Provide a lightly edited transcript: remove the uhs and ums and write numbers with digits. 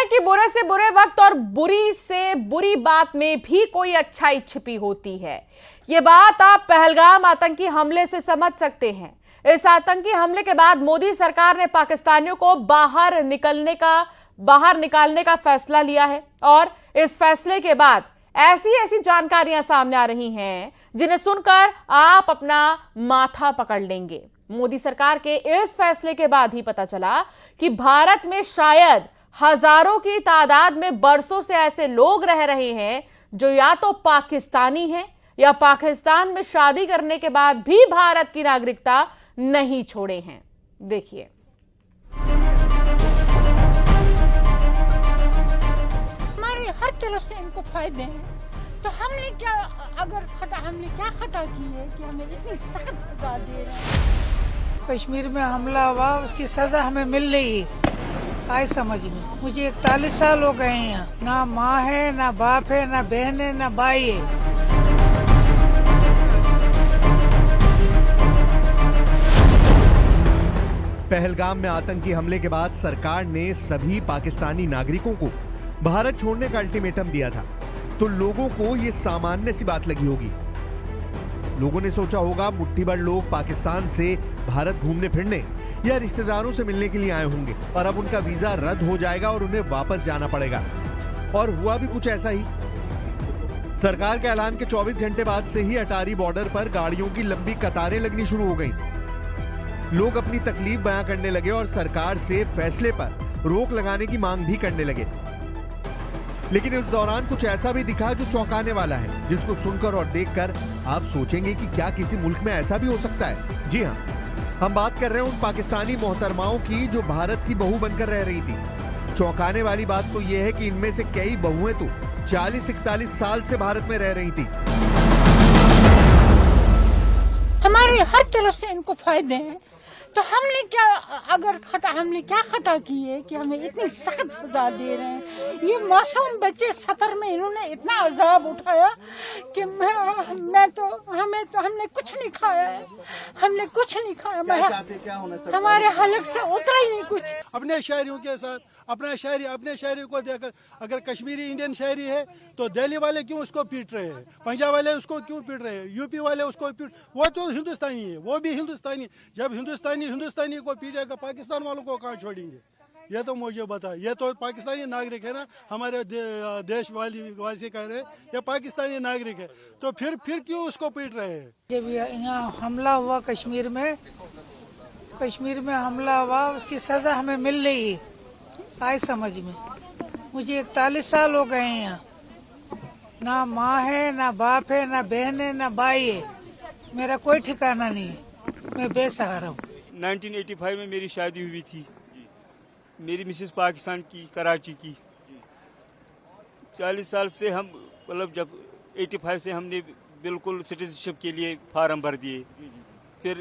हैं कि बुरे से बुरे वक्त और बुरी से बुरी बात में भी कोई अच्छाई छिपी होती है। ये बात आप पहलगाम आतंकी हमले से समझ सकते हैं। इस आतंकी हमले के बाद मोदी सरकार ने पाकिस्तानियों को बाहर निकालने का फैसला लिया है और इस फैसले के बाद ऐसी जानकारियां सामने आ रही हैं जिन्हें सुनकर आप अपना माथा पकड़ लेंगे। मोदी सरकार के इस फैसले के बाद ही पता चला कि भारत में शायद हजारों की तादाद में बरसों से ऐसे लोग रह रहे हैं जो या तो पाकिस्तानी हैं या पाकिस्तान में शादी करने के बाद भी भारत की नागरिकता नहीं छोड़े हैं। देखिए, हमारे हर तरफ से इनको फायदे हैं, तो हमने क्या खता की है कि हमें इतनी सख्त सजा दे रहे हैं। कश्मीर में हमला हुआ, उसकी सजा हमें मिल रही है। आए समझ में, मुझे 41 साल हो गए हैं यहाँ। ना माँ है, ना बाप है, ना बहन है, ना भाई है। पहलगाम में आतंकी हमले के बाद सरकार ने सभी पाकिस्तानी नागरिकों को भारत छोड़ने का अल्टीमेटम दिया था, तो लोगों को ये सामान्य सी बात लगी होगी। लोगों ने सोचा होगा मुट्ठी भर लोग पाकिस्तान से भारत घूमने फिरने या रिश्तेदारों से मिलने के लिए आए होंगे और अब उनका वीजा रद्द हो जाएगा और उन्हें वापस जाना पड़ेगा। और हुआ भी कुछ ऐसा ही। सरकार के ऐलान के 24 घंटे बाद से ही अटारी बॉर्डर पर गाड़ियों की लंबी कतारें लगनी शुरू हो गई। लोग अपनी तकलीफ बयां करने लगे और सरकार से फैसले पर रोक लगाने की मांग भी करने लगे। लेकिन इस दौरान कुछ ऐसा भी दिखा जो चौंकाने वाला है, जिसको सुनकर और देखकर आप सोचेंगे कि क्या किसी मुल्क में ऐसा भी हो सकता है। जी हाँ, हम बात कर रहे हैं उन पाकिस्तानी मोहतरमाओं की जो भारत की बहू बनकर रह रही थी। चौंकाने वाली बात तो यह है कि इनमें से कई बहुएं तो 40-41 साल से भारत में रह रही थी। हमारे हर तरफ से इनको फायदे हैं, तो हमने क्या खता की है कि हमें इतनी सख्त सजा दे रहे हैं। ये मासूम बच्चे सफर में इन्होंने इतना अजाब उठाया कि हमने कुछ नहीं खाया है, हमने कुछ नहीं खाया। क्या होना हमारे हलक से उतरा ही नहीं कुछ। अपने शहरियों के साथ अपने शहरी को देखकर, अगर कश्मीरी इंडियन शहरी है तो दिल्ली वाले क्यों उसको पीट रहे हैं, पंजाब वाले उसको क्यों पीट रहे हैं, यूपी वाले उसको वो तो हिंदुस्तानी है, वो भी हिंदुस्तानी। जब हिंदुस्तानी को पीटेगा, पाकिस्तान वालों को कहाँ छोड़ेंगे? ये तो मुझे बता। ये तो पाकिस्तानी नागरिक है ना, हमारे देश वासी कह रहे हैं ये पाकिस्तानी नागरिक है, तो फिर क्यों उसको पीट रहे हैं? जब यहाँ हमला हुआ कश्मीर में हमला हुआ, उसकी सजा हमें मिल रही है। आए समझ में, मुझे 41 साल हो गए हैं यहाँ। ना माँ है, ना बाप है, ना बहन है, ना भाई है। मेरा कोई ठिकाना नहीं है, मैं बेसहारा हूँ। 1985 में मेरी शादी हुई थी। मेरी मिसेस पाकिस्तान की, कराची की। 40 साल से हम, मतलब जब 85 से हमने बिल्कुल सिटीजनशिप के लिए फार्म भर दिए। फिर